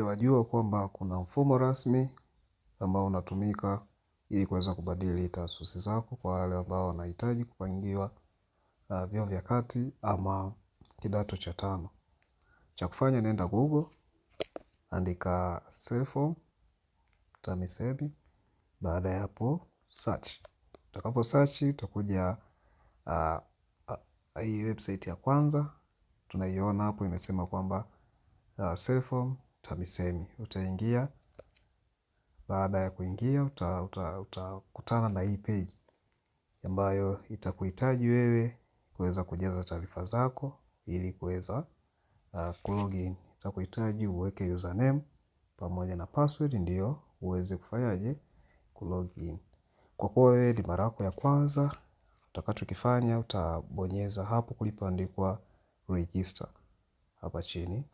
Wajua kwamba kuna mfumo rasmi ambao unatumika ili kuweza kubadili taasisi zako kwa wale ambao wanahitaji kupangiwa vyuo vya kati ama kidato cha tano. Cha kufanya, nenda Google, andika Selfom TAMISEMI, baada ya hapo search. Utakapo search utakuja hii website ya kwanza tunaiona hapo imesema kwamba Selfom TAMISEMI. Utaingia. Baada ya kuingia utakutana na hii page ambayo itakuhitaji wewe kuweza kujaza taarifa zako ili kuweza kulogin. Itakuhitaji uweke username pamoja na password ndio uweze kufanyaje kulogin. Kwa kuwa wewe ni mara yako ya kwanza, utakachokifanya utabonyeza hapo kulipoandikwa register hapa chini.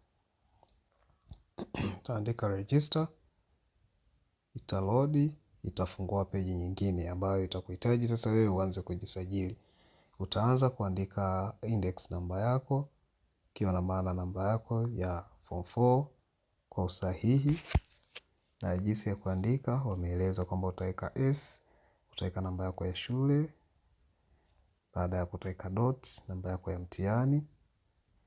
Utaandika register, italodi, itafungua peji nyingine ambayo itakuhitaji sasa wewe uanze kujisajili. Utaanza kuandika index namba yako, ikiwa na maana namba yako ya form 4 kwa usahihi. Na jinsi ya kuandika wameeleza kwamba utaweka S, utaweka namba yako ya shule, baada ya utaweka dot, namba yako ya mtihani,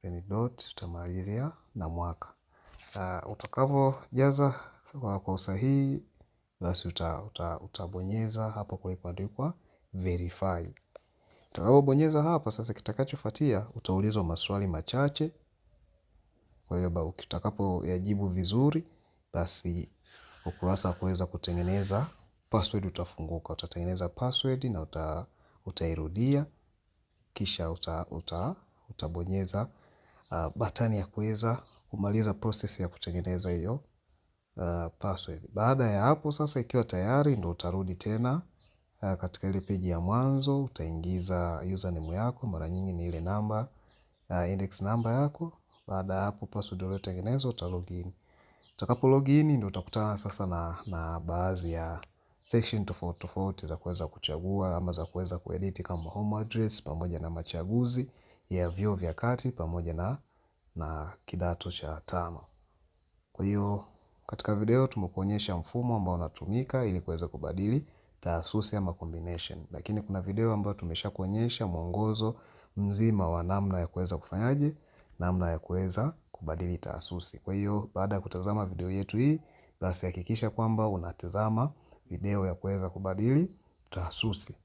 then dot, utamalizia na mwaka. Utakapojaza kwa usahihi, basi utabonyeza hapo kulipoandikwa verify. Utakapobonyeza hapa sasa, kitakachofuatia utaulizwa maswali machache. Kwa hiyo utakapo yajibu vizuri, basi ukurasa wa kuweza kutengeneza password utafunguka. Utatengeneza password na utairudia, kisha utabonyeza batani ya kuweza kumaliza process ya kutengeneza hiyo password. Baada ya hapo sasa, ikiwa tayari, ndo utarudi tena katika ile page ya mwanzo. Utaingiza username yako, mara nyingi ni ile namba index namba yako. Baada ya hapo password uliyotengeneza utalogin. Utakapo login ndio utakutana sasa na baadhi ya section tofauti tofauti za kuweza kuchagua ama za kuweza kuedit, kama home address pamoja na machaguzi ya vyuo vya kati pamoja na kidato cha tano. Kwa hiyo katika video tumekuonyesha mfumo ambao unatumika ili kuweza kubadili taasisi ama combination, lakini kuna video ambayo tumeshakuonyesha mwongozo mzima wa namna ya kuweza kufanyaje, namna ya kuweza kubadili taasisi. Kwa hiyo baada ya kutazama video yetu hii, basi hakikisha kwamba unatazama video ya kuweza kubadili taasisi.